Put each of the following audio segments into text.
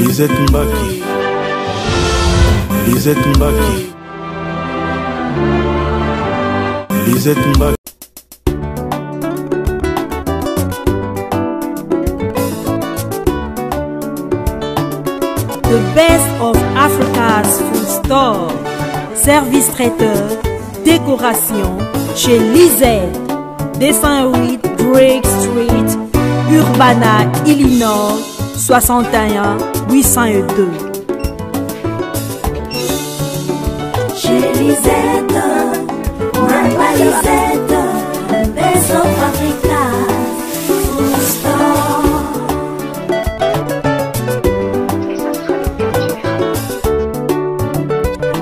Lisette Mbaki. Lisette Mbaki. Lisette Mbaki. The best of Africa's food store. Service traiteur, décoration chez Lisette. 208 Drake Street, Urbana, Illinois, 61 802. Chez Lisette, Mama Lisette, the best of Africa's food store.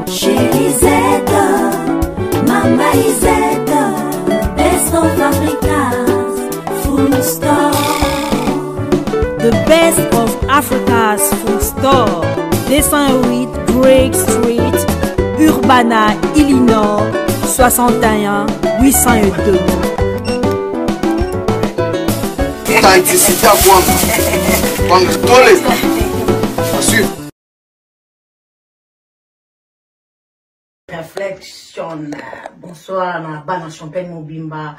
Chez Lisette, Mama Lisette, the best of Africa's food store. The best of Africa's food store. 208 Drake Street, Urbana, Illinois, 61 802. Authenticité à quoi? Tous les Réflexion. Bonsoir, na bana champagne mobimba.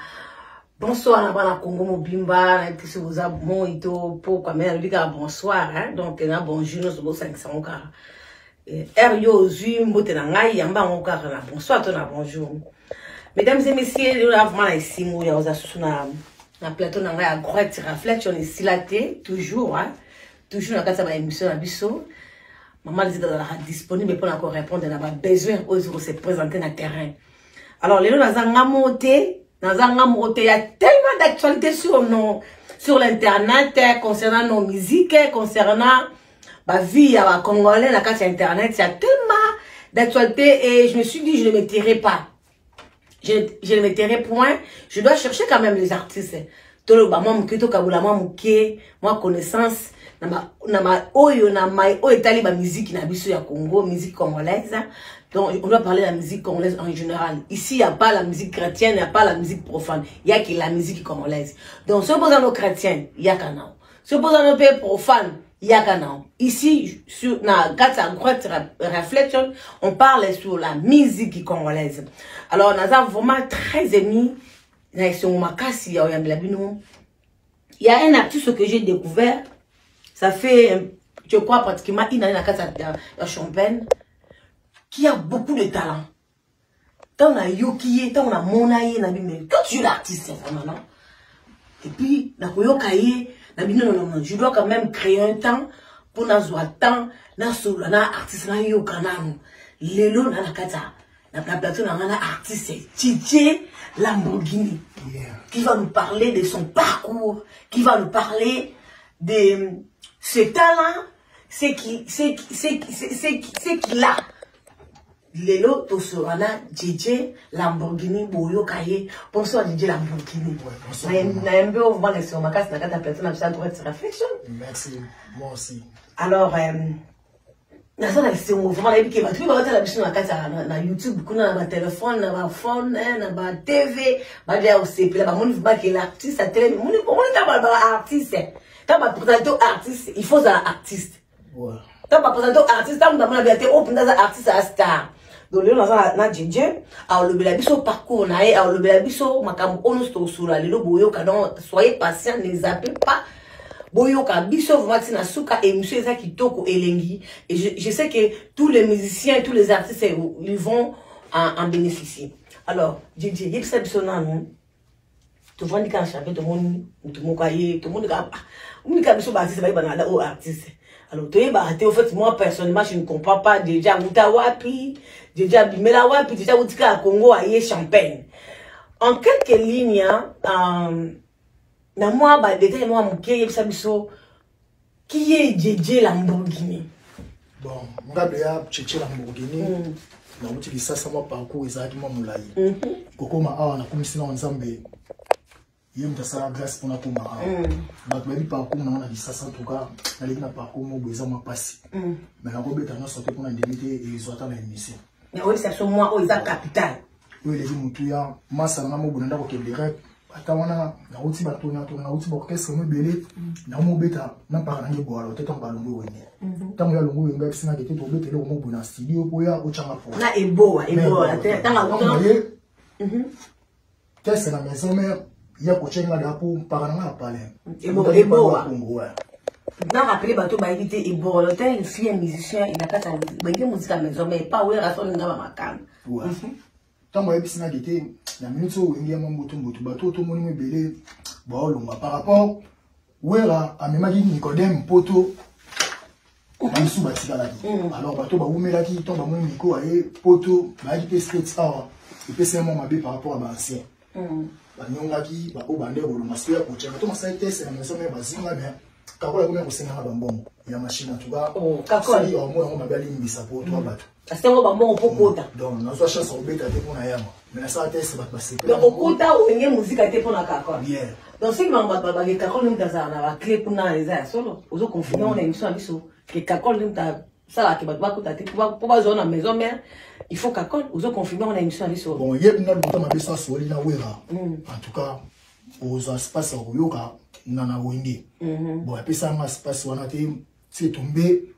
Bonsoir, na bana Congo mobimba. Et puis si vous avez bon ito pour quand même dire bonsoir, hein. Donc na bonjour nous sommes 500 car. Erio zu mbote na ngai yamba ngokara na bonsoir to na bonjour. Mesdames et messieurs, nous avons la simo ya ozasu na plateau na ngai à droite réflexion ici là toujours, hein. Toujours na kata ba émission na biso. Maman Lisette est disponible pour encore répondre à nos besoins aux se présenter dans le terrain. Alors, les gens dans un moté, il y a tellement d'actualités sur l'internet concernant nos musiques, concernant la vie à Congolais, la carte internet. Il y a tellement d'actualités et je me suis dit, je ne me tairai pas. Je ne me tairai point. Je dois chercher quand même les artistes. Moi, connaissance. Musique Congo, musique congolaise. Donc, on doit parler de la musique congolaise en général. Ici, il n'y a pas la musique chrétienne, il n'y a pas la musique profane. Il n'y a que la musique congolaise. Donc, si on pose à nos chrétiens, il y a qu'un an. Si on pose à nos pays profanes, il y a qu'un an. Ici, sur la réflexion, on parle sur la musique congolaise. Alors, nous avons vraiment très aimé. Il y a un artiste que j'ai découvert. Ça fait, je crois, pratiquement une année à Champagne, qui a beaucoup de talent. Tant on a yokié, tant on a monaye, mais quand tu es l'artiste, vraiment, non? Et puis, non, je dois quand même créer un temps pour nous avoir temps, nous artiste, nous yokanam. Lelo, na kata, na plateau, na artiste, DJ Lamborghini, qui va nous parler de son parcours, qui va nous parler de ce talent, c'est qu'il a. Lelo Tosorana, DJ Lamborghini, Boyo Kaye. Bonsoir DJ Lamborghini. Bonsoir. Merci, moi aussi. Alors, c'est vraiment la vie qui va tout la mission na YouTube, na téléphone, na phone, na TV, ba dia aussi, puis là, mon va qui l'artiste à télé, mon artiste. Quand on présente artiste, il faut un artiste. Quand on présente artiste, on a bien été open dans un artiste à star. Donc le na DJ, alors le belabiso parcours na et alors le belabiso makambo onosto sura le boyo kadon soyez patient, ne zappez pas. Boyo kabiso vraiment na suka émission eza kitoko elengi et je sais que tous les musiciens, tous les artistes ils vont en bénéficier. Alors DJ, il y a biso na non. Tout le monde qui a chanté, tout le monde artiste. Alors, en fait, moi, personnellement, je ne comprends pas déjà Outawapi, déjà Bimela Wapi, déjà Outika Congo, aïe Champagne. En quelques lignes, moi, déjà, moi, mon qui est DJ Lamborghini? Bon, moi, DJ Lamborghini. Na uti lisasa ma parcours ezaki ma mulai. Koko ma awa na komisina nzambe. Yem ta sala grâce pour na koma awa. Ba ba bi parcours na lisasa en tout cas, na leki na parcours mo boza ma passi. Mais na ko beta na sauter pour na indemnité et ezota na émission. Mais oui, c'est sur moi, oh, ils ont capital. Oui, les gens mutuya, masa na mo bonanda ko kebere. atawana na uti ba tourner na uti ba orchestre mo belé na mo beta na para ngi bo alors teto balongo wene tango ya longo wenga pisina ke teto beta lo mo bona studio ko ya o changa fo na eboa tanga qu'est-ce la maison mère ya ko chenga da pour para na pale eboa na rappeler bato ba éviter eboa le tel fille musicien il a pas ta musique à maison mais pas ouais rason na ba makana tango ya pisina ke la minute où il y a mon bouton bateau tout le monde me belé bon par rapport wera amemaki Nicodème poto bisu batika la alors bateau ba umela ki tomba mo miko aye poto ba ki street hour et puis c'est un moment par rapport à l'ancien ba nyonga ki ba obande ko master ko tshaka to masai test na maison mais bazinga bien kakola ko ko senga ba mbongo ya machine en tout cas kakola yo mo ba bali mbisa poto bato asengo ba mbongo pokota donc na so chance au beta te pona yama mais ça test ba passer donc okota o ngé musique te pona kakola bien donc si ba ba les kakola mtaza na ba clé pona les a solo ozo confirmer on a émission abiso que kakola mta ça là que ba kota te pour ba zone na maison mère il faut kakola ozo confirmer on a émission abiso bon yeb na bota mabisa soli na wera en tout cas aux espaces oyoka nana wenge bon après ça ma espace wana te c'est tombé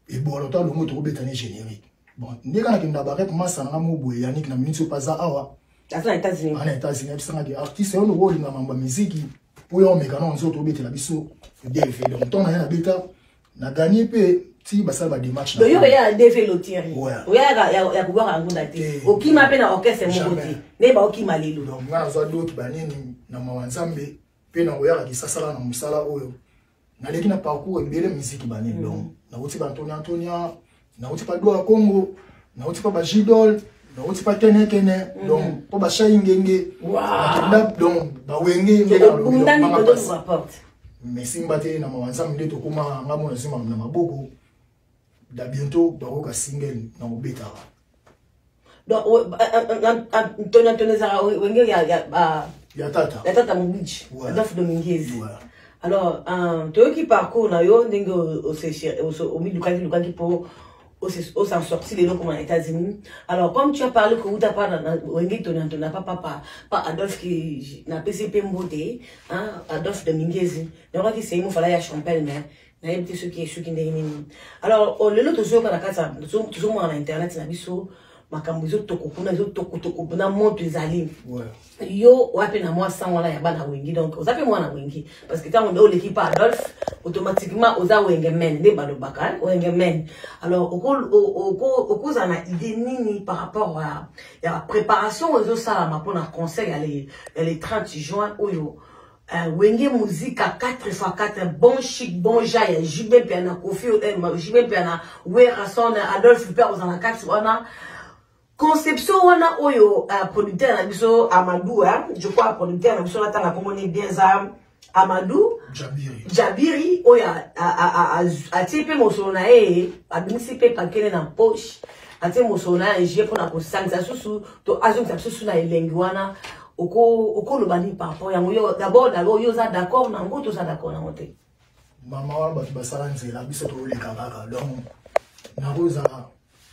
et bon l'autre le mot to betane générique bon ndeka na kinda barek masa na mo boye Yannick na minso paza awa ata États-Unis ana États-Unis bisanga ke artiste on wo linga mamba musique pour yo meka na nzo to betela biso DV donc ton na beta na gagner pe ti basala ba démarche na yo ya DV lotieri ya kubaka ngunda te okima pe na orchestre mokoti ne ba okima lelo donc ngana zo doki banini na mawanzambe pe na oya ki sasala na musala oyo na leki na parcours ebele musique banini donc na uti ba Antonia na uti pa doa Congo na uti pa ba Jidol na uti pa kene donc po ba shaingenge wow donc ba wenge ngena lo rapport mais simbate na mawanzambe ndeto kuma ngamo na zima na maboko da bientôt ba ko ka single na obeta donc Antonia za wenge ya tata Mubiji Adolphe Dominguez alors toi qui parcours na yo ndenge au milukaki pour au s'en sortir les locaux aux États-Unis. Alors comme tu as parlé que vous t'as pas n'a pas Adolphe qui n'a PCP Mbote hein Adolphe Dominguez donc qui c'est il fallait à Champagne mais na yebite ceux qui ndenge alors le lot toujours quand la casa toujours moi en internet na biso makambo zo tokokuna zo tokotokuna monte ezali yo wapi na moi sans wala ya bana wengi donc ozape moi na wengi parce que tant on est l'équipe Adolphe automatiquement oza wenge men ne balo baka wenge men alors oko za na idée nini par rapport à la préparation aux ça ma pour un concert les 30 juin oyo wenge musique à 4x4 bon chic bon jaille jibé piana kofi jibé piana wera son Adolphe père aux en 4 wana conception wana oyo producteur na biso Amadou je crois producteur na biso na tanga komoni bien za Amadou Jabiri oya a tipe mosolo na abimisi pe pakele na poche ate mosolo na je pour na ko sangza susu to azonga susu na elengi wana oko lobani par rapport ya yo d'abord yo za d'accord na ngoto za d'accord na mote mama wa batu basala nzela biso to le kaka donc na roza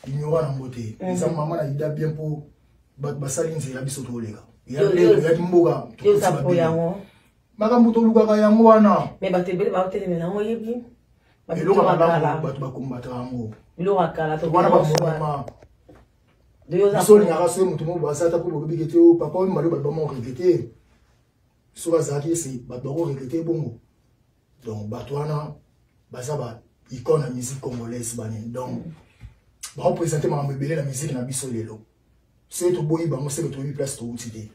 ignorant na mbote ça maman a ida bien pour basali nzela biso to leka ya mboga yo za po yango makambo to lukaka yango wana mais batebele ba hotel na ngo yebi batu bakombata yango bilo wakala to wana ba mama de yo za so ni araso mutu mo basata ko bobikete o papa o malo ba mo regretter so bazaki c'est ba do regretter bongo donc batwana bazaba icône la musique congolaise banen donc ba représenter ma mbebele la musique na biso lelo c'est to boyi bango c'est to 8 place to utité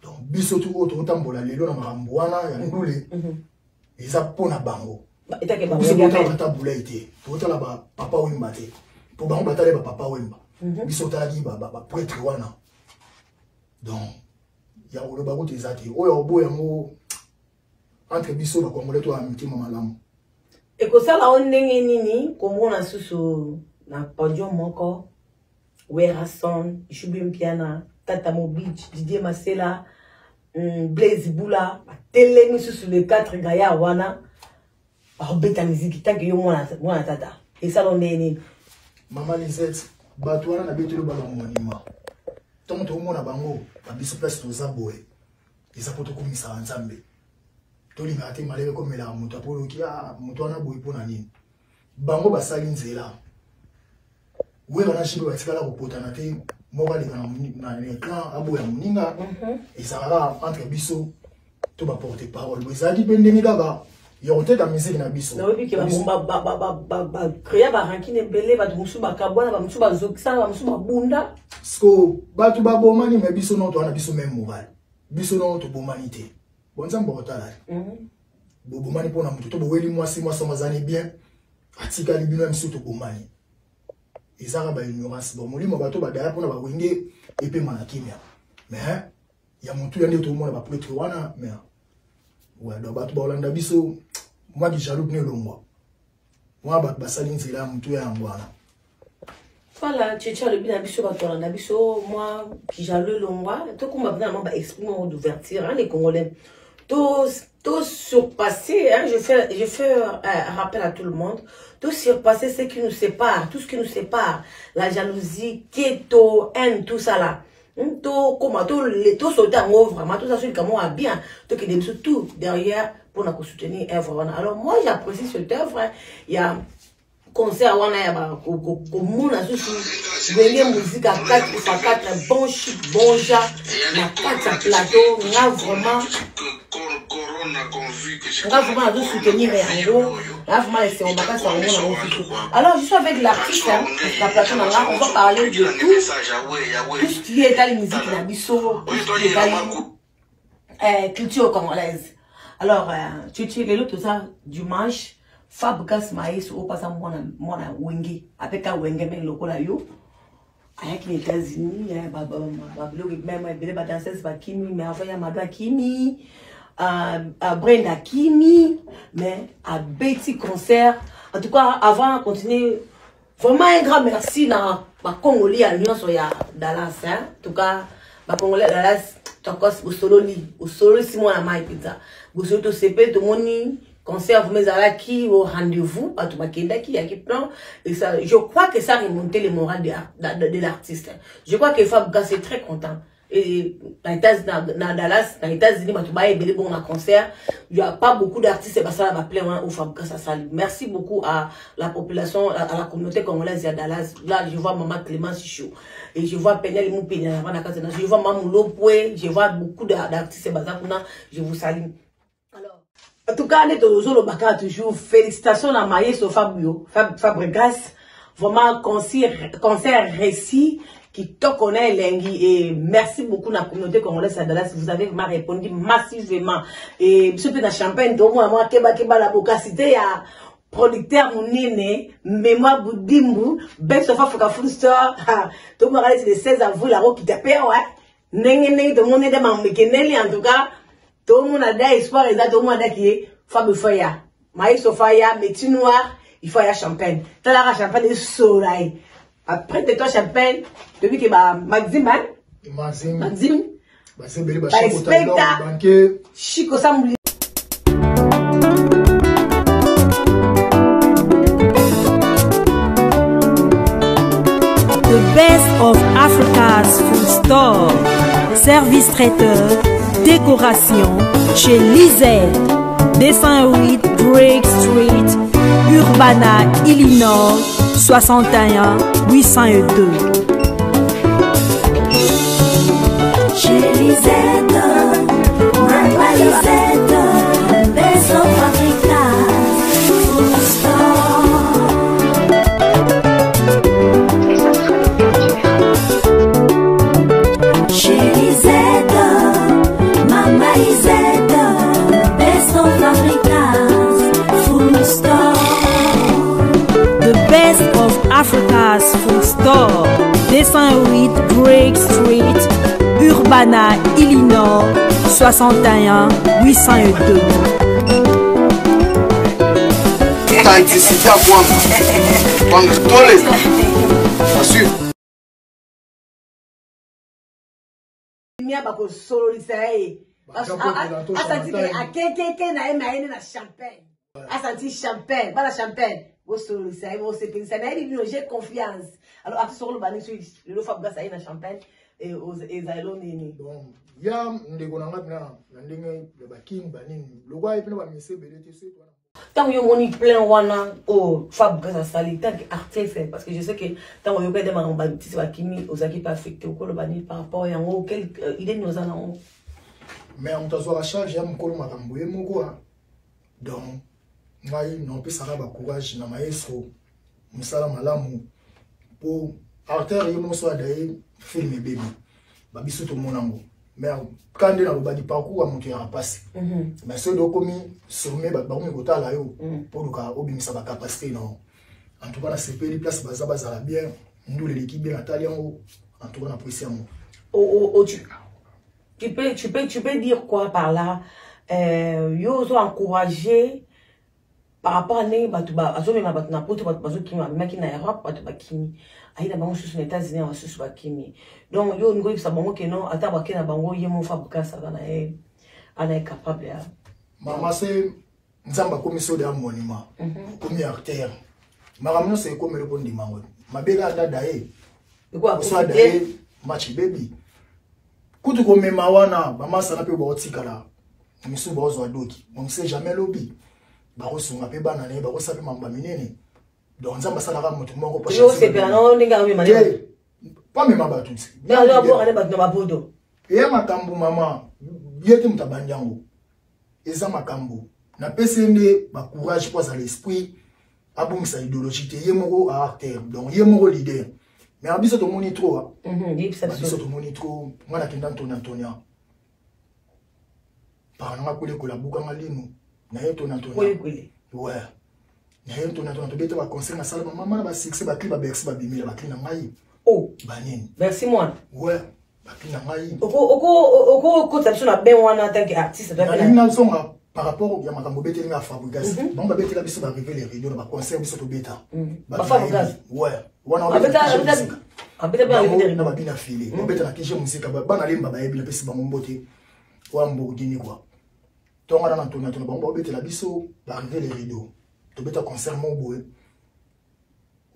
donc biso to auto tambola lelo na makambo wana ya ndule eza pona bango etake bango ya tabula ite to tala ba papa wimba te to bango batale ba papa wimba biso tala di ba prêtre wana donc ya oloba ko tezati oyo oboya ngo entre biso ba congolais to amtima malamu ekosala ondenge nini komona susu na podium moko wera son Jubim Piana Tata Mobich Didier Masela Blaise Boula telemi susu le 4 gaya wana beta musique tant que yo mona tata et ça ondenge nini Maman Lisette batwana na betelo ba monima tant que mon abango ba biso place toza boye eza poto komisa nzambe to linga te malebe comme la moto apolo ki a moto na boye pona nini bango basali nzela we bana shibe batikala kopotana te moba leka na l'écran aboya moninga ezala entre biso to ba porter parole bezali bendenge kaka yote ta musique na biso na webi ke ba créer ba rankine belé ba musu ba kabona ba musu ba zokisa ba musu ba bunda sko batu ba bomani me biso no to na biso même moral biso no to bomani te bonza mbotala bo bomani pona mutu to bo weli mwasi mazani bien atika libino msu to bomani ezaka ba ignorance bon molimo bato ba daya pona ba wenge epe mana kimia mais ya mutu yande to mona ba prêtre wana mais ouais donc bato ba Holanda biso moi qui jaloux ne longwa moi ba sali nzela mutu ya ngwana voilà tchétcha le bien biso bato Holanda biso moi qui jaloux longwa to kuma bana ba exprimer d'ouverture hein les Congolais tout surpasser hein, je fais un rappel à tout le monde, tout surpasser ce qui nous sépare, tout ce qui nous sépare, la jalousie, keto, haine, tout ça là. Tout comment tout sauter en haut vraiment tout ça sur comment a bien tout qui démisse tout derrière pour nous soutenir œuvre. Alors moi j'apprécie cette œuvre, il y a concert wana ya ba komuna susu benye musique à 4x4 bon chic bon ja na 4 plateau nga vraiment de soutenir Yango, là vraiment c'est on va pas alors je suis avec l'artiste hein, la plateau là on va parler de tout ce qui est dans la musique na biso culture congolaise. Alors tu les l'autre ça dimanche Fabgas Maïs au passant mona wenge avec un wenge mais lokola yo avec les États-Unis même bébé ba danseuse ba Kimi mais avant ya Madwa Kimi Brenda Kimi mais à Betty concert en tout cas avant de continuer vraiment un grand merci na ba Congolais à l'Union ya Dallas hein en tout cas ba Congolais Dallas tokos au solo Simon na mai pizza au solo to CP to moni concert vous qui au rendez-vous à tout makenda qui a qui plan et ça je crois que ça remonte le moral de l'artiste. Je crois que Fabgas est très content et dans Dallas dans les États-Unis bah tu vas aider bon un concert il y a pas beaucoup d'artistes bah ça va plaire au Fabgas ça salut. Merci beaucoup à la population à la communauté congolaise à Dallas. Là je vois maman Clément Sichou et je vois Penel Moupé je vois Maman Lopoué je vois beaucoup d'artistes bah ça je vous salue. Alors en tout cas, toujours félicitations à Maïs au Fabregas. Vraiment, concert réussi qui te connaît Lengi. Et merci beaucoup à la communauté congolaise à Dallas. Vous avez vraiment répondu massivement. Et monsieur Pena Champagne, moi, Keba la bocacité à producteur Mounine, Mémoire Boudimbu, Bek Sofa Foka Full Store. Tout le monde c'est le 16 avril, la roue qui t'appelle, ouais. Nengene, tout le monde est dans mon mécanel, en tout cas. Tout le monde a des espoirs et tout le monde a qui est Fabio Faya. Maïs au Faya, métier noir, il faut y avoir champagne. T'as la champagne de soleil. Après, t'es toi champagne, depuis que Maxime, c'est belle, banquier. Chico Sambouli. The best of Africa's food store. Service traiteur, décoration chez Lisette, 208 Drake Street, Urbana, Illinois, 61 802. Chez Lisette, Maman Lisette, Best of Africa, Food Store. Chez Lisette, Maman Lisette, Best of Africa, Food Store. The best of Africa's food store, 208 Drake Street, Urbana, Illinois, 61 802. Authenticité à moi. Pendant tous les temps. Assure. Bako solo lisae. Asanti a keke na emaine na champagne. Asanti champagne, pas la champagne. Bo solo lisae, bo se pensa na ele j'ai confiance. Alors à sur le bani sur le Fabgas na champagne et aux Ailonini. Bon, il y a des gonangas na ndenge ba king banini. Le gars est plein ba message belete c'est toi. Tant que on y plein wana au Fabrice à Sali tant que artiste parce que je sais que tant que yo ka dema ba petit ba kimi ozaki pas affecté au kolo bani par rapport à ngo quelle idée nous en avons. Mais on t'a soit la charge ya mukolo makambo ye moko. Donc ngai non pe saka ba courage na maestro musala malamu pour acteur ye mo soit d'ailleurs film bébé. Ba biso to monango. Mais quand on a le parcours, on a passé. Mais ceux qui ont sommet, on a pour le capacité. En tout cas, c'est pas les places bien. Nous, l'équipe bien en tout cas, tu peux dire quoi par là? Yo sont encouragé par rapport à les batuba, azome ma batuna poto batubazo kimi, maki na Europe batuba kimi. Aïda bango sous les États-Unis wa sous bakimi. Donc yo ngo bisa bango que non ata ba kena bango yemo fabuka ça na e ana est capable ya. Mama c'est nzamba commission de monument. Comme acteur. Maramno c'est comme le bon dimanche. Mabela dada e. Quoi soit d'ailleurs match baby. Kutu ko mema wana mama sana pe ba otikala. Misu ba ozo doki. On sait jamais lobby. Ba ko sunga pe bana ne ba ko sape mamba minene. Donc nzamba sala ka moto moko pas. Yo c'est bien non ninga mi mane. Pas même ba tout. Non yo bo ale ba no mabodo. Et makambo mama yete mutabanjango. Eza makambo. Na PCND ba courage pour l'esprit abungisa idéologie te yemoko a acteur. Donc yemoko leader. Mais abiso to moni trop. Abiso to moni trop. Mwana kenda Antonia. Par nga kule ko la buka ngalinu. Na yeto na Antonia. Ouais. Na yeto na Antonia to beta ba conseil na sala mama ba succès ba clip ba bercy ba bimila ba clip na ngai. Oh, banini. Merci moi. Ouais. Ba clip na ngai. Oko tapso na ben wana tant que artiste ba clip. Par rapport à ma camboubete à Fabrigas, bon bah bête là biso va révéler les vidéos, bah concert biso to bêta. Bah Fabrigas. Ouais. Wana on abeta ba révéler na ba bina filé. On bêta na kije musique ba na lemba ba yebi pesi ba mombote. Wa mbogini quoi. Tonga na tona tona bon bêta la biso va révéler les vidéos. To bêta concert mo boé.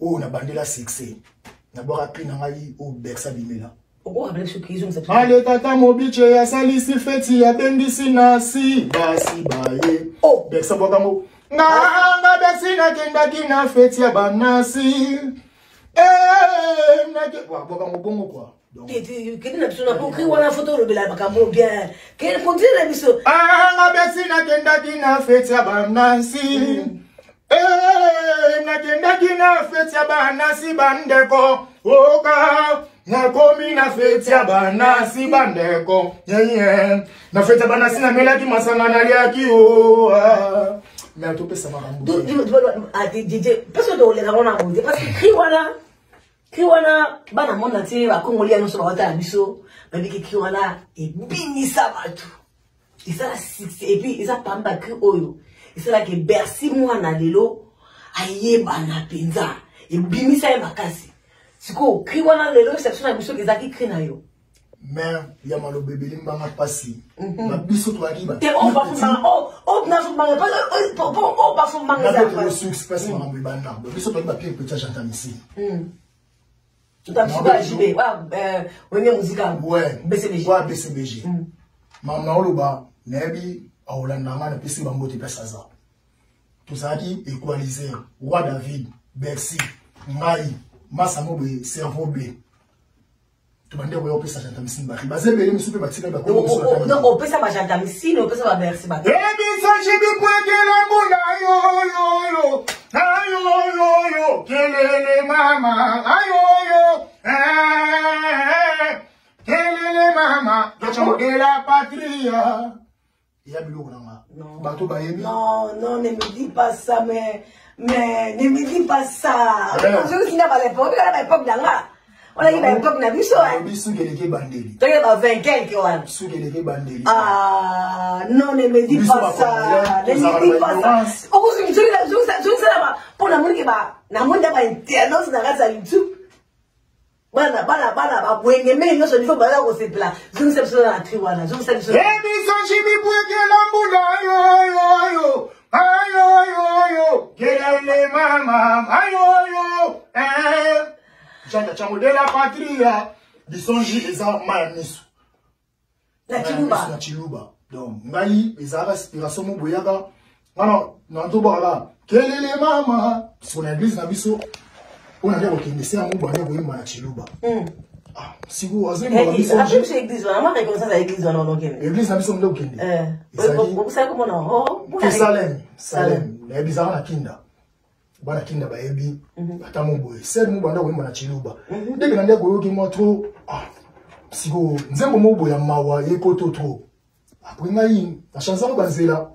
Oh na bandela succès. Na bora pina ngai o Bexa bimela. Allez, tata mobiche ya salisi feti ya bendisi nasi basi baye. Oh, Bexa bokango. Nga besi na kenda kina feti ya banasi. Na ke wa bokango bongo quoi. Donc quel na biso na pour créer wana photo le bela bakambo bien. Quel continue na biso. Nga besi na kenda kina feti ya banasi. Na kenda kina feti ya banasi bandeko. Oka na komi na feti ya banasi bandeko na feti ya banasi na melaki masanga na liaki o mais atope sama rambo DJ parce que les ravona ngode parce que kriwana bana mona ti ba kongolia no so ba wata biso ba biki kriwana e binisa batu isala et puis isa pamba kri oyo isala ke Bercy mwana lelo ayeba na penza e binisa e makasi. Siko kriwana lelo exception na biso kezaki kri na yo. Mais ya malo bébé limbanga pasi. Na biso to akiba. Te on va fumanga na fumanga pas on va fumanga za. Na biso express ma mbi banda. Biso to ba pire petit chantant ici. Tout à fait JB. Wenye muzika. Ouais. BCBG. Ouais BCBG. Mama oloba nebi awolanda ngana pesi bambote pesa za. Tozaki équaliser Roi David, Bercy, Ngai Massa mobe cerveau B. Tu m'as dit que tu as fait un signe. Tu as fait un signe. Non, on peut savoir un signe, on peut savoir un signe. Eh bien, ça, j'ai vu quoi que la boule, aïe, aïe, quelle est les mamas, aïe, quelle est les mamas, de la patrie. Il y a du non, ne me dis pas ça, mais ne me dis pas ça. Je suis pas l'époque, on a eu l'époque na biso. Tu as 20 quelques non, ne me dis pas ça. Ne me dis pas ça. Pour la monde qui va, na monde va internet na raza YouTube. Bana, wengeme nyo so niveau bala ko se pla. Je ne sais pas la triwana. Je ne sais pas. Quelle maman, aïe, Changa chango de la patria, bisonji eza maya miso na chiluba donc ngai eza respiration mo boyaka ngana nanto bala kelele mama sur l'église na biso on a dit que c'est un mot bana boyima na chiluba si vous osez moi bisonji c'est église on a comme ça l'église on a l'église na biso ndo kende vous savez comment on que Salem na bizarre na kinda bana kinda ba yebi ata mo boye c'est mo bana boyima na chiluba dès que ndeko yoki mo trop siko nzembo mo boya mawa yekoto trop après ngai la chanson banzela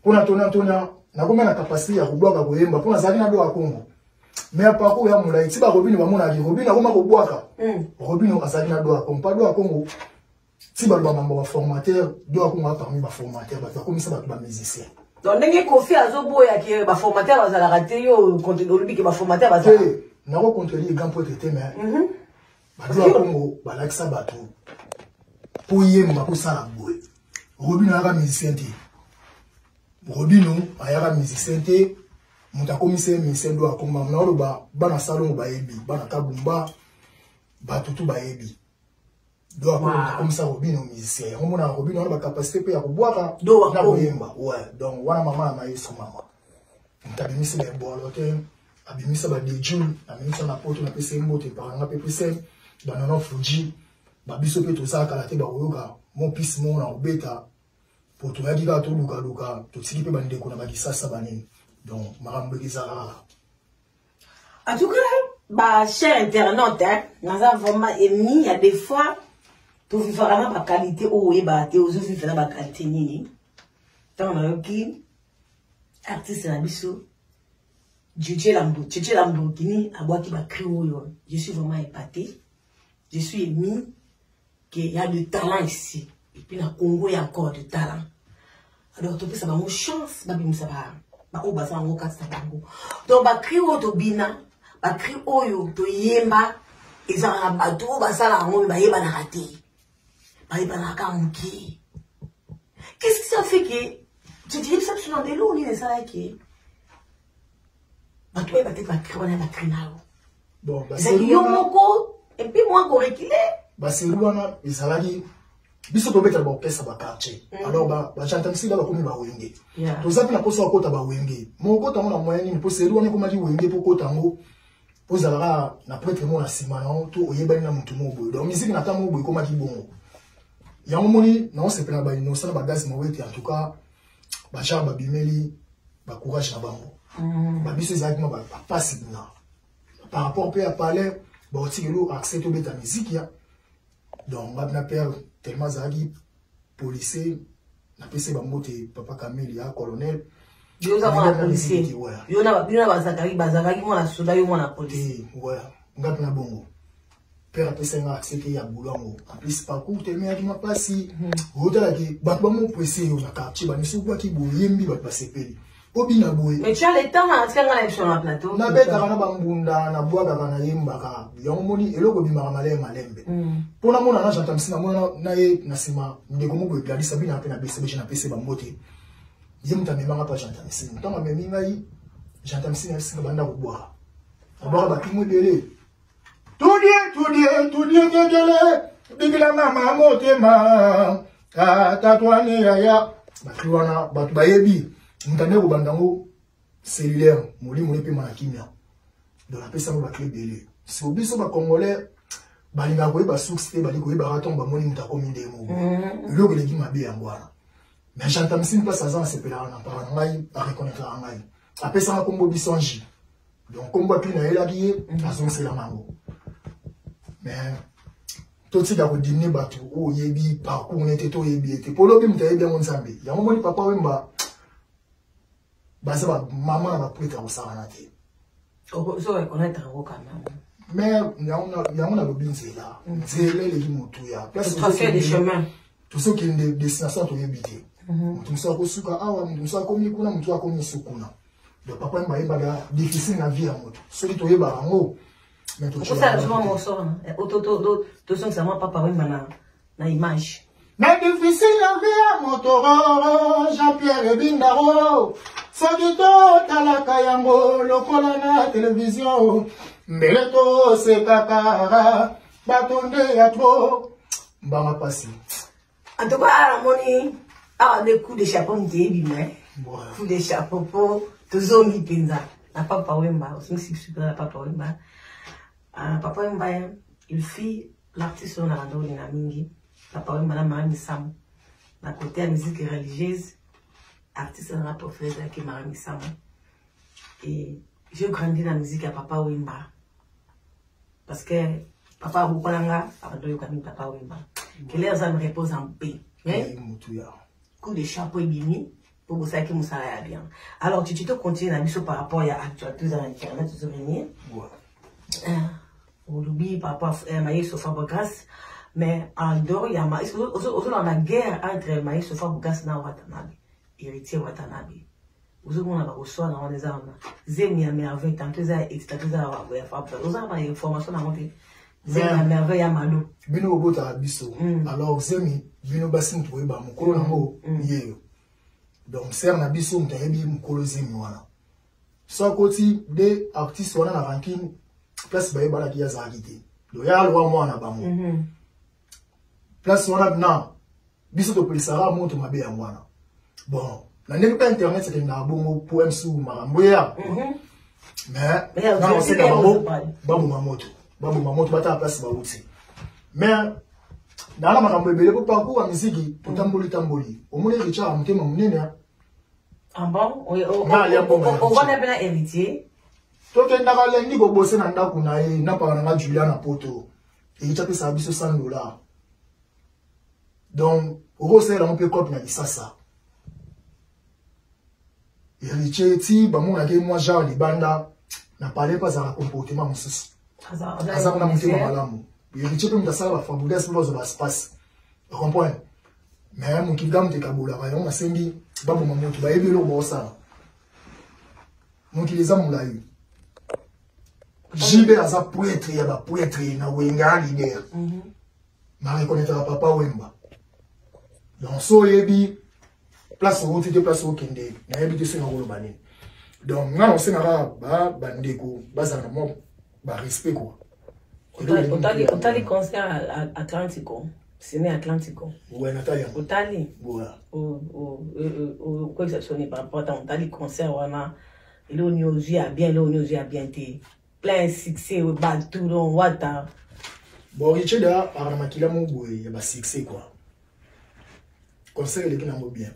pona tona na komena na capacité ya kubwaka koyemba pona zali na do akongo mais apako ya mulai tiba robino bamona ki robino akoma kobwaka robino azali na do akongo pa do akongo tiba ba mambo ba formateur do akongo parmi ba formateur ba komisa ba musicien donc ndenge kofi azoboya ke ba formateur bazala raté yo contre olobi ke ba formateur bazala na ko contrôler grand pote te mais ba do akongo ba lakisa bato po yemba ko sala boy robino aka musicien te robino ayaka musicien te muta komise musicien do akongo na oloba bana salon ba yebi bana kabumba batutu ba yebi do akongo comme ça robino musicien on mona robino ba capacité pe ya kubwaka na koyemba ouais donc wana mama na yesu mama ntabimisa le bolote abimisa ba dejul abimisa na poto na pese mbote paranga pe pese bana no fuji ba biso pe to saka la te ba koyoka mon pis mon na obeta pour tout yaki ka to luka to tsiki pe bande ko na ba kisasa banini donc marambo ezala en tout cas bah cher internaute nous avons vraiment émis il y a des fois to vivre vraiment ba qualité o e ba te ozo vivre ba qualité nini tant na yoki artiste na biso Tchétché Lamborghini abwaki ba créole je suis vraiment épaté je suis émis qu'il y a du talent ici et puis na Congo il y a encore du talent alors to pesa ba mo chance ba bimisa ba o baza ngo kasa bango donc ba créole to bina ba créole to yemba ezanga bato basala ngo ba yeba na raté ba yeba na kamuki qu'est-ce que ça fait que tu dis ça sur des lots ni ça là qui bato ba te ba créole na crénalo bon ba c'est yomoko et puis moi ko reculer ba seruana ezalaki biso to betala ba pesa ba quartier alors ba chantamisi ba komi ba wenge to zapi na poso akota ba wenge mo kota mona moyeni po seruana ko maki wenge po kota ngo po zalaka na prêtre mo na simana to oyebani na mutu mo boy donc musique na tamo boy ko maki bongo ya moni na on se pena ba innocent ba gaz mo wete en tout cas ba cha ba bimeli ba courage na bango ba biso ezalaki ba passe na par rapport à parler ba otikelo accès to beta musique ya donc na père tellement zagi policier na pese ba mote papa Camille ya colonel yo za mwana policier yo na bazakari mwana soda yo mwana policier ouais ngapi na bongo père pese nga accès ke ya bulongo en plus parcours te mais ma pasi odala ki ba mo policier yo na quartier ba nisu kwa ki boyembi ba pasepeli obina boye mais tu as le temps à faire la sur le plateau na beta kana bambunda na bwaga kana yembaka yango moni eloko bimaka malembe pona mona na jantamisi na mona na ye na sima ndeko mo boye gladisa bina pe na bese na pese ba mote yemta memanga pa jantamisi ntonga memi ngai jantamisi na singa banda ko bwa abaka ba kimo dele tudie gegele bigila mama motema tatwani ya bakriwana batu bayebi mutane ko bandango cellulaire moli pe manakimia de la pesa mo ba clé délai si obiso ba congolais balinga ko ba source te baliko ba raton ba moni mutako minde mo lo ko leki mabe ya ngwana mais j'entends sin pas ça se pela na para ngai a reconnaître ngai apesa na kombo bisonji donc kombo puis na ela biye azon c'est la mango mais tout ce qui a redimné batu o yebi parcours n'était to yebi était polo bi mutaye bien nzambe ya mo moni papa wemba basa maman va prêter au saranate so reconnaître au quand même mais yamuna lobinze là nzele le mutu ya place tracer des chemins tout ce qui est des destinations to yebite mutu so ko suka awa mutu so ko mi kuna mutu ko mi sukuna donc papa mba yeba difficile na vie ya mutu so to yeba ngo mais to ça je m'en sors to son ça moi papa wemba na image mais difficile la vie ya motoro Jean-Pierre Bindaro soki totalaka yango lokola na télévision mbele tosekaka batonde ya trop mbanga pasi. En tout cas, moni des coups de chapeau m'tébi mais. Voilà. Coups de chapeau pour toujours mi pinza. La papa Wemba, aussi si super la papa Wemba. Papa Wemba, il fit l'artiste on a rendu na mingi. Papa Wemba na Marami Sam. La côté musique religieuse, artiste on a professeur qui Marami Sam. Et j'ai grandi dans la musique à Papa Wemba. Parce que Papa Wukolanga, abandonné comme Papa Wemba. Que les âmes reposent en paix. Coup de chapeau et bimi. Pour vous savez que vous savez bien. Alors, tu te continues à par rapport à l'actualité dans Internet, tu te souviens? On oublie par rapport à Maïs Sofa Bogas. Mais en dehors, il y a Maïs. Aujourd'hui, on a la guerre entre Maïs Sofa Bogas et Watanabe. Héritier Watanabe. Aujourd'hui, on a reçu dans les armes. Zemi à merveille, tant que ça est, tant que ça va faire. Vous avez une information à monter. Zemi à merveille à Malo. Bino Bota Abisso. Alors, Zemi, Bino Bassin pour Eba, mon colonel, yé. Donc, c'est un abisso, on t'a dit, mon colosé, moi. Soit côté des artistes, on a la ranking, place Baïba qui a zagité. Donc, il y a le roi, moi, en abamou. Place, on a nan, biso to Polisara, monte ma bé à moi. Bon, la n'est pas internet, c'est un bon poème sous Marambouya. Mais, non, c'est un bon, Babou Mamoto. Babou Mamoto, bata la place Baouti. Mais, dans la Marambouya, il faut pas pour la musique, pour tamboli. Au moins, Richard a monté mon nez. Ah bon? On va l'appeler héritier. Toi, tu as dit que bosser dans la kuna et n'a pas la Julia na poto. Et il t'a fait ça $100. Donc, au gros, c'est là, on peut copier ça. Héritier, ti, bah, mon agé, moi, genre, les bandas, n'a parlé pas à la comportement, mon souci. Ça, on a monté mon malamou. Héritier, peut me ça, la fabouda, c'est l'os de l'espace. Tu comprends? Mais, mon kidam de Kaboula, on a sengi. Babou maman, tu vas aider le bossa. Donc, les hommes l'ont eu. J'y à sa poétrie, à la poétrie, na wenga l'idée. Ma reconnaîtra papa Wemba. Donc, so yebi, place au titre, place au kende, na yebi te sur le banin. Donc, là, on sait nara, bandeko, bazana, ba respect quoi. On t'a dit concert à Atlantico. C'est né Atlantico. Ouais, Natalia. Au Tali. Voilà. Quoi que ça sonne par rapport à Tali concert, vraiment. Il est au Nyozi a bien, été. Plein de succès, au Batou, au Wata. Bon, Richard, à Ramakila, mon boy, il y a un succès quoi. Concert, il est bien.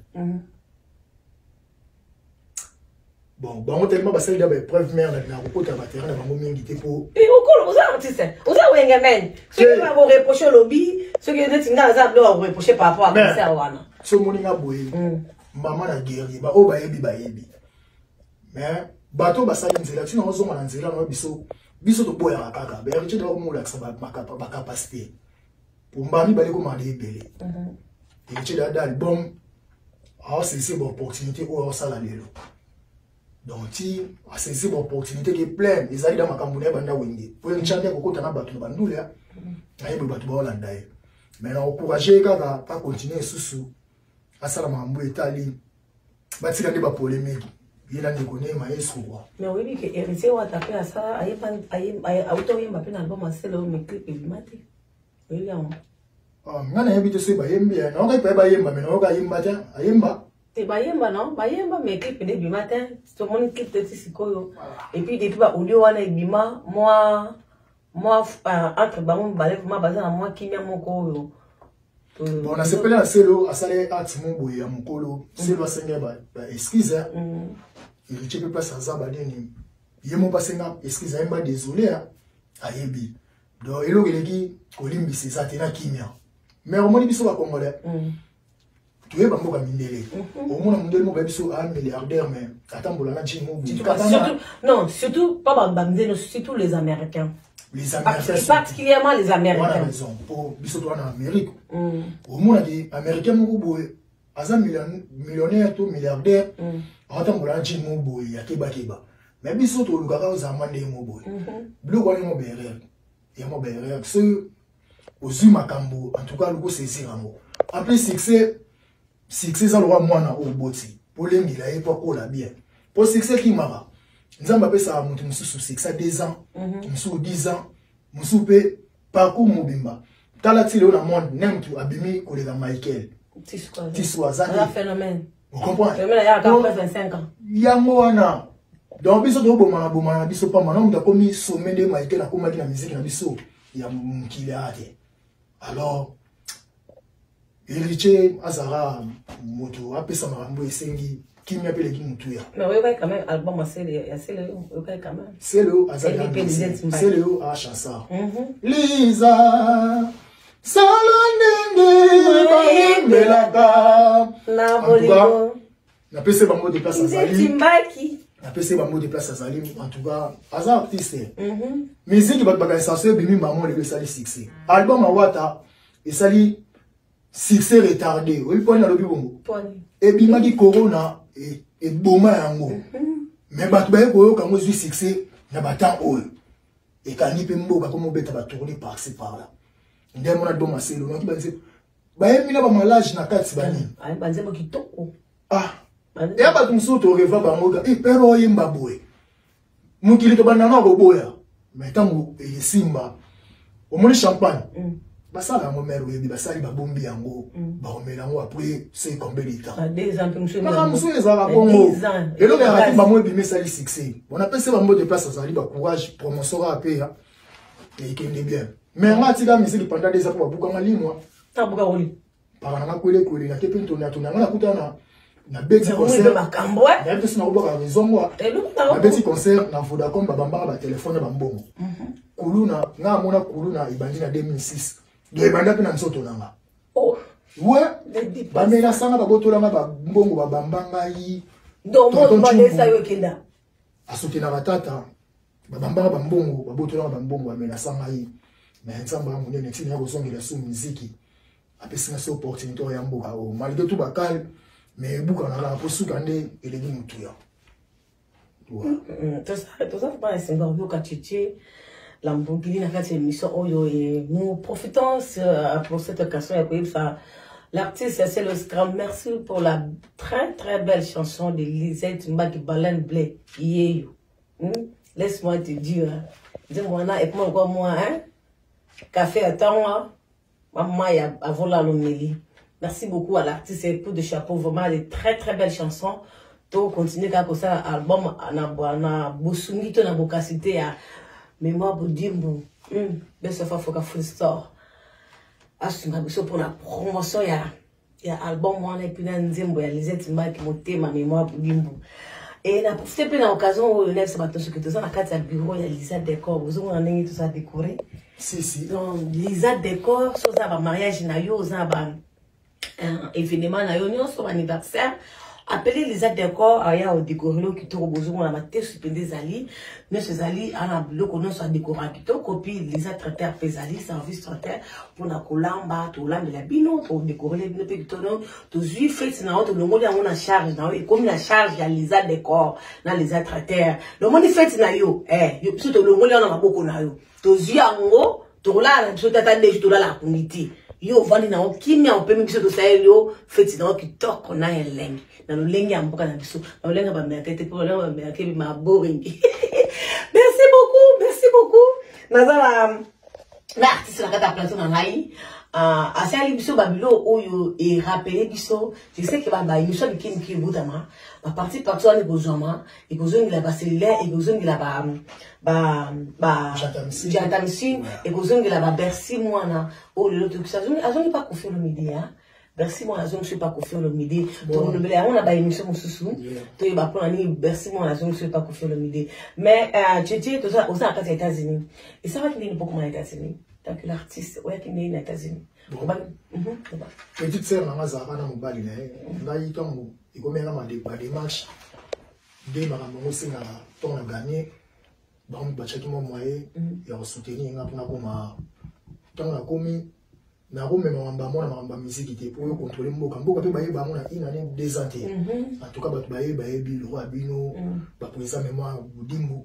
Bon, on tellement passé d'abord preuve mère dans le côté amateur, dans mon mingi pour. Et au col, vous avez artiste, vous avez un gamin. Ceux qui vont reprocher lobby, ceux qui ont dans la doivent reprocher par rapport à concert wana. Ce moninga boy, maman na guerrier, ba o ba yebi. Mais bateau ba sa nzela, tu na ozo na nzela na biso to boya kaka. Ba riche da mo la sa ba capacité. Pour mbami ba le ko mande ebele. Et riche da album, ah c'est bon opportunité ou ça la lelo. Donc, c'est une opportunité qui est pleine. Les alliés dans ma campagne, pour une chanter au côté de la bateau, mais on encouragé à continuer sous à ça, la Italie. Bâtir des polémiques. Il y a des maïs. Mais oui, que héritier ou attaqué à ça, à auto y m'a fait un album à celle où mes clips et maté. Oui, on a invité ce bayemba, on a pas bayemba, mais on a yimba, ayemba. C'est Bayemba, non? Bayemba, mais clip du matin. C'est mon clip de Tissikoyo. Et puis, depuis, au lieu où on a Bima, moi, entre Bamon, Balef, ma base à moi qui m'a mon colo. Bon, on a ce là, c'est l'eau, à saler à Timon Boy, à mon colo. C'est l'eau à Senga, excuse, il retire pas sans abandonner. Il y a mon passé, excuse, il m'a désolé, à Yebi. Donc, il y a qui, Olimbi, c'est ça, t'es là qui m'a. Mais au moins, il y a Congolais. Tu es pas mon mindele. Au moins, mon délire, mon un milliardaire, mais attends, pour la non, surtout pas Bamdeno, surtout les Américains. Les Américains. Particulièrement les Américains. On a raison. Pour Bissot en Amérique. Au moins, les Américains, mon boy, Azam millionnaire, tout milliardaire. Attends, pour la mon boy, ya keba. Mais Bissot, au Lugara, aux Amandé, mon boy. Bleu, on est mon berrer. Et mon berrer, ceux aux Zumakambo, en tout cas, le go c'est Rambo. Après, succès ça le roi moi au boti pour l'engi la époque la bien pour succès qui mara nzamba pe ça monte musu succès 2 ans musu 10 ans musu pe parcours mobimba tala ti le na monde nem tu abimi kolega Michael Tiswa un phénomène. vous comprenez Il y a 25 ans. yango wana donc biso to bomana biso pa mana muta komi sommet de Michael na komaki na musique na biso ya mukili ate alors Héritier azara moto apesa marambo esengi kimia pele ki mutu ya mais oui quand même album c'est le quand même c'est le a chanson Lisa salonenge belaka na bolingo na pese bango de place azali Timbaki na pese bango de place azali en tout cas azar artiste musique bakaka sensé bimi maman le sali succès album awata esali succès retardé oui point na lobi bongo et bimaki corona et boma yango mais bato baye koyoka ngo zwi succès na batan oyo et kani pe mboka comme beta ba tourner par ci par là ndemo na doma selo no ki banze baye mina ba malage na kati bani ay banze mo kitoko et aba tumso to reva bango ga pero yimba boy mukili to banana go boya mais tango e simba o moni champagne basala ngo mero yebi basali babombi yango ba omela ngo après c'est combien de temps 2 ans que monsieur monsieur ezala bongo et donc ya ba mo bi mesali succès on appelle ça ba mot de place azali ba courage promotion rapé et qui est bien mais on a tika musique pendant des années pour buka malimwa ta buka woli par na kwele na kepe ntona na kutana na beti concert makambo na beti na oboka raison moi na beti concert na Vodacom babamba ba téléphone ba mbongo kuluna nga mona kuluna ibandi na 2006 de banda pe na msoto nanga ouais bamela sanga babotolanga ba mbongo babamba ngai donc mo ba desa yo kenda asuki na batata babamba ba mbongo babotolanga ba mbongo bamela sanga yi mais nzamba munene tini ya kozongela su muziki apesina se opportunité ya mboka o malgré tout bakal mais buka na la posuka nde elegi mutu ya tout ça faut pas essayer de kachichi la mbongili na kati émission oyo et nous profitons pour cette occasion et ça l'artiste c'est le Scrum. Merci pour la très belle chanson de Lisette Mbaki Baleine Blé Yeyo. Laisse-moi te dire, dis-moi là et moi hein café à temps maman ya avant la lomélie. Merci beaucoup à l'artiste et pour de chapeau vraiment des très belles chansons. To continuer comme ça album na bosungi to na bokasité ya mémoire pour dire bon best of Africa full store asunga biso pour la promotion ya album moi et puis na nzembo ya Lisette Mbaki motema mémoire pour dimbu et na profiter pe na occasion où on est bato que tout ça na carte ya bureau ya Lisa Décor vous on a tout ça décoré si donc Lisa Décor so ça ba mariage na yo za ba événement na yo nyonso anniversaire appelez Lisa Décor aya au décorelo kitoko bozo na mate supende zali ne se zali ana bloko no so décorer kitoko puis Lisa traiteur pezali service traiteur pour na kolamba to lamba la bino to décorer bino pe kitoko to zui fait na auto le monde na charge na et comme la charge ya Lisa Décor na Lisa traiteur le monde fait na yo yo biso to le monde na maboko na yo to zui ango to la biso tata de to la communauté yo vandi na okimia opemi biso to sayo fait na kitoko na eleng na lolengi amboka na biso na lolenga ba merkete pour na ba merkete ma boring. Merci beaucoup nazala na artiste la kata plateau na ngai asali biso babilo oyo e rappeler biso je sais que ba émission de King Boutama ba partie partout on est besoin et besoin de la cellulaire et besoin de la j'attends et besoin de la Bercy moi na oh le truc ça je pas confier le midi hein. Merci moi je ne suis pas confiant le midi donc on a ba émission mususu to ba pour ani merci moi je ne suis pas confiant le midi mais tchétché tout ça aux États-Unis et ça va qu'il n'est pas comme aux États-Unis tant que l'artiste ouais qu'il n'est aux États-Unis petite sœur na mazara na mobali na ngai tongo ikomela ma démarche de makambo singa ton na gagner donc bachaki mo moyen ya soutenir nga pour na koma ton na komi na komema mamba mona mamba musique te pour contrôler mboka pe baye ba mona une année 2 ans en tout cas bato baye bi le roi bino ba président mémoire budimbu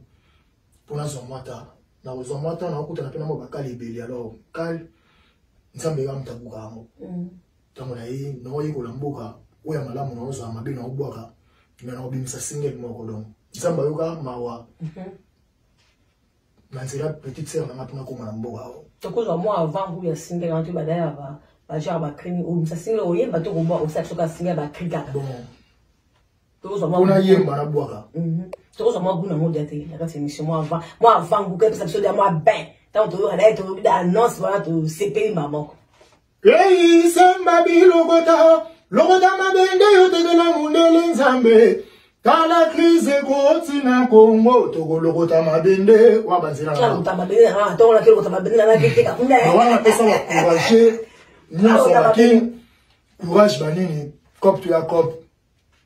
pour la zomata na zomata na okuta na pena mo bakali beli alors kal nzambe ga mtabuka ngo tango na yi no yi ko mboka oya malamu na ozo amabe na obwaka na obimisa single moko donc nzamba yoka mawa Nanzela petite sœur na ngapuna ko mboka o. Toko moi avant vous ya singa quand tu badaya ba genre ba crime ou ça singa o yemba to ko ba o sa soka singa ba krika. Bon. Toko moi On a yemba na boka. Toko moi guna mo date la c'est mission moi avant vous que ça se de moi ben. Tant to ala to annonce voilà to CP maman. Hey semba bi logota mabende yo tegela mundele nzambe. Kala crise goti na Congo to logota mabende wa banzela. Logota mabende na to la logota mabende na keke kuna. Wana pesa wa courage. Nyonso bakin courage banini cop tu ya cop.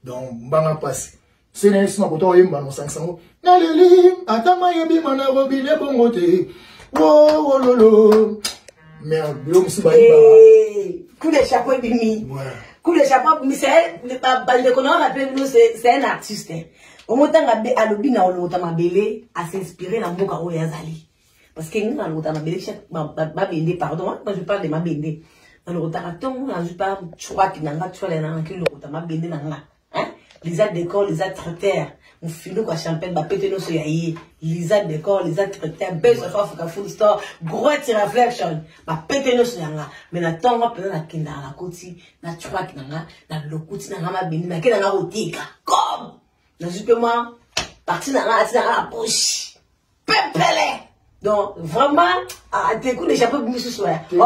Donc mbanga passe. C'est n'est pas pour toi yemba no 500. Na leli atama yebi mana robile bongote. Oh lolo. Mais l'homme se bat. Coup de chapeau bimi. Coup de chapeau mais c'est un artiste. Au moment où alobi na olota mabele a s'inspirer na mboka o yazali. Parce que nous alota mabele mabende pardon, moi je parle de mabende. Alota raton na je parle choix qui nanga choix na ki lota mabende nanga. Hein? Les aides d'école, les aides traiteurs. On finit quoi champagne, bah pété nos soyaïs. Les aides d'école, les aides traiteurs. Belle sofa, Africa Food Store. Gros reflection. Bah pété nos soyaïs. Mais na tonga pena na kenda na koti. Na chua kinanga. Na lokoti na ngama bini. Na kenda na rotika. Comme. Na justement. Parti na nga, ati na nga la bouche. Pépele. Donc, vraiment, à tes coups de chapeau bini sous soya. On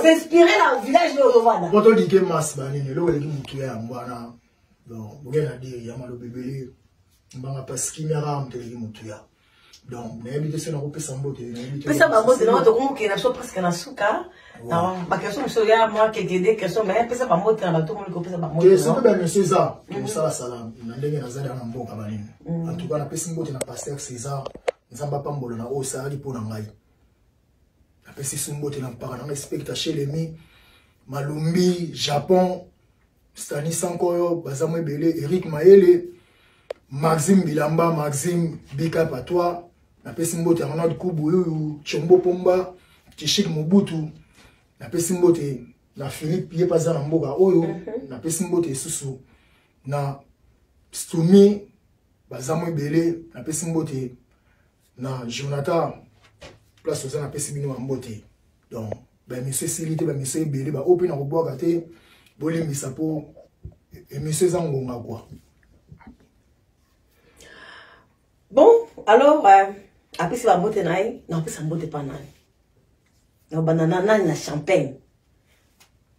s'inspirait là au village de Rwanda. Quand on dit que masse, banine, là où il y a moutuya, mwana. Donc, vous avez dit, il y a mal au bébé, il y a pas ce qui m'a ramené, il y a moutuya. Donc, mais invité sur l'Europe, c'est un beau thé. Mais ça, bah, moi, c'est non, donc, il y a presque un souka. Non, ma question, monsieur, moi, qui ai des questions, mais ça, bah, moi, tu as tout le monde qui peut pas moi. C'est un peu bien, César. Comme ça, ça, on a des nazars dans le bon cabanine. En tout cas, la personne qui a passé César, nous n'avons pas mbolo na osa, il pour n'engager. La personne qui a passé dans spectacle les mi, Malumbi, Japon, Stanis Sankoyo, Bazamwe Bele, Eric Maele, Maxime Bilamba, Maxime Bika Patois, la personne qui a passé Kubu, Chombo Pomba, Tishik Mobutu, la personne qui na Philippe Yepaza Namboga Oyo, la personne qui a Susu, na Stumi, Bazamwe Bele, la personne qui na Jonathan, place aux na personne qui a Mbote. Donc, ben monsieur Silité, ben monsieur Bele, ben open na Roboa Gate, Boli Misapo, et monsieur Zangonga quoi. Bon, alors, après c'est la Mbote naï, non, après c'est la Mbote pas naï. Na banana na champagne.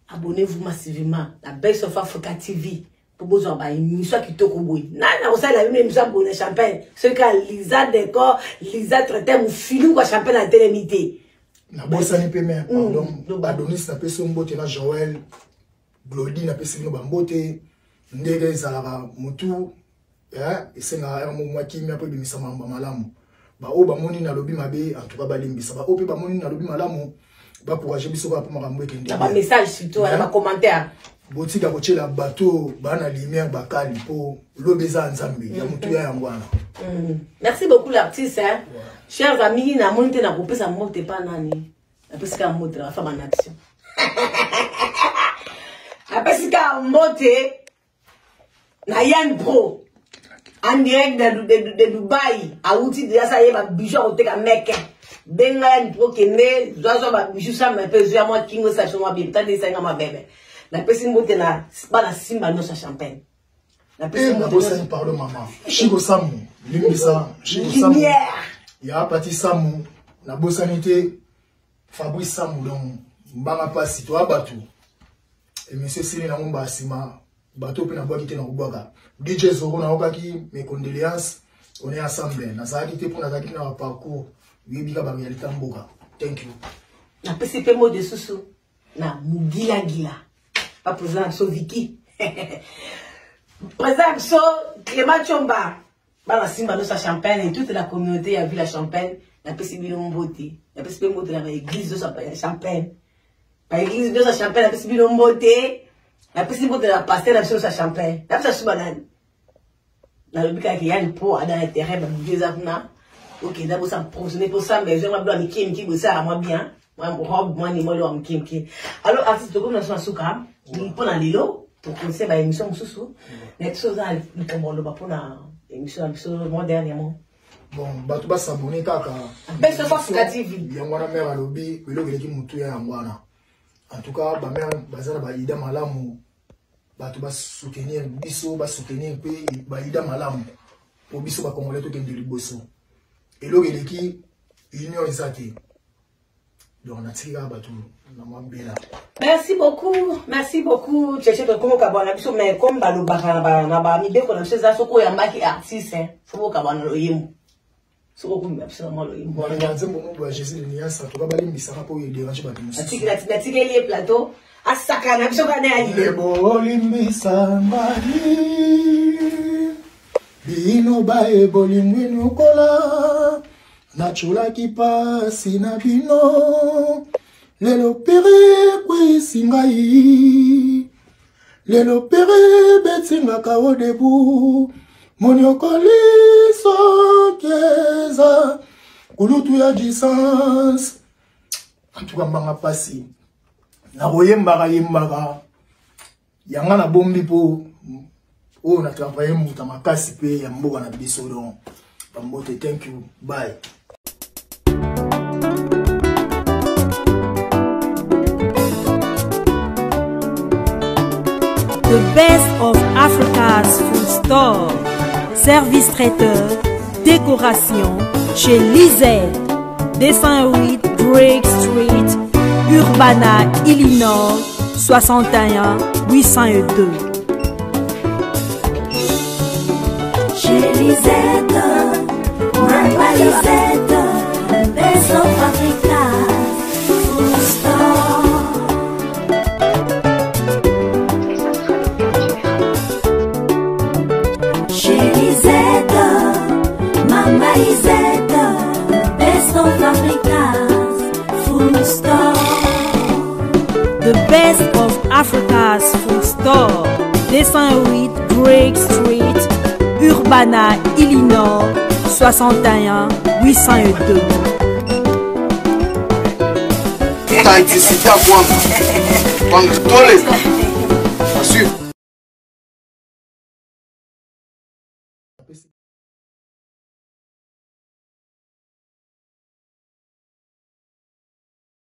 Abonnez-vous massivement à Best of Africa TV pour vous avoir une émission qui toque au bruit. Na on sait la même émission abonné champagne. Ceux qui a Lisa décor, Lisa traité ou filou quoi champagne à télémité. Na bossa ni peme pardon. Adonis na pesi Mbote na Joël. Glody na pesi no Mbote. Ndege zalaka mutu. Et c'est na mo qui mi apo bimisa mamba malamu. Ba o ba moni na lobi mabe en tout cas ba limbisa ba o pe ba moni na lobi malamu ba encourager biso ba pour makambo ekende ba message surtout na commentaire botika ko chela bateau ba na lumière ba kali po lobeza nzambe ya mutu ya yangwana. Merci beaucoup l'artiste hein. Chers amis na monte na kopesa Mbote pa nani na pesika Mbote la femme en action na pesika Mbote na Yann Pro en direct de Dubaï, à outil de ça y est, ma bijou au teka mec. Benga ni pro kene, zoazo ba bijou ça me peut jouer moi kingo ça chez moi bien, tant de ça ma bébé. La personne Mbote na pas la simba no sa champagne. La personne Mbote ça parle maman. Chigo Samu, limisa, Chigo Samu. Ya pati Samu, na bosanité Fabrice Samu donc mbanga pasi to abatu. Et monsieur Sili na ngomba sima. Bateau pe na bois qui te na boga. DJ Zoro na okaki mes condoléances. On est ensemble. Na za quitté pour na za quitté na parcours. Oui bika ba réalité mboka. Thank you. Na PCP mot de Soso. Na Mugila Gila. Pas président so Vicky. Président so Clément Chomba. Ba la simba no sa champagne et toute la communauté a vu la champagne. Na PCP Mbote. Na PCP Mbote na église de sa champagne. Pas église de sa champagne na PCP Mbote. La possibilité de la passer la chose à champagne. La chose à banane. La logique qui a une peau à dans l'intérêt, deux afna. Ok, d'abord ça professionnel pour ça, mais j'aimerais bien qui ça à moi bien. Moi, robe, moi, ni moi, l'homme qui. Alors, artiste de comme dans son souka, il prend un lilo pour commencer ma émission sous. Mais tout ça, il tombe le bas pour la émission moderne. bon bato ba s'abonner kaka Best of Africa TV yangwana mère alobi elobeleki mutu ya yangwana en tout cas ba mère bazana ba ida malamu bato ba soutenir biso ba soutenir pe ba ida malamu po biso ba congolais to kende liboso elobeleki union ezate donc na tika bato na mabela. Merci beaucoup Cheche de Kongo Kabwana biso mais comme ba lo baka na ba mi beko na seza soko ya maki artiste hein faut Kabwana lo yimo soko ku absolument lo yimo bon na nzembo mo ba Jésus ni asa to ka balimbisa ka po ye déranger ba biso na tika lié plateau asaka biso kana ya lié bo limbisa mbali bino ba e bolimwe nokola na chulaki pasi na bino lelo pere kwesingai lelo pere betinga kao debu moniokoli sokeza kulutu ya distance antuka mbanga pasi na boyembaka yembaka yanga na bombi po o na travailler muta makasi pe ya mboka na biso don bambote. Thank you, bye. The best of Africa's food store. Service traiteur, décoration chez Lisette, 208 Drake Street, Urbana, Illinois, 61 802. Chez Lisette, Mama Lisette, Best of Africa, food store. Mama Lisette, Best of Africa's food store. The best of Africa's food store. 208 Drake Street, Urbana, Illinois, 61 802. Authenticité à Kwanga. Kwanga Tole. À suivre.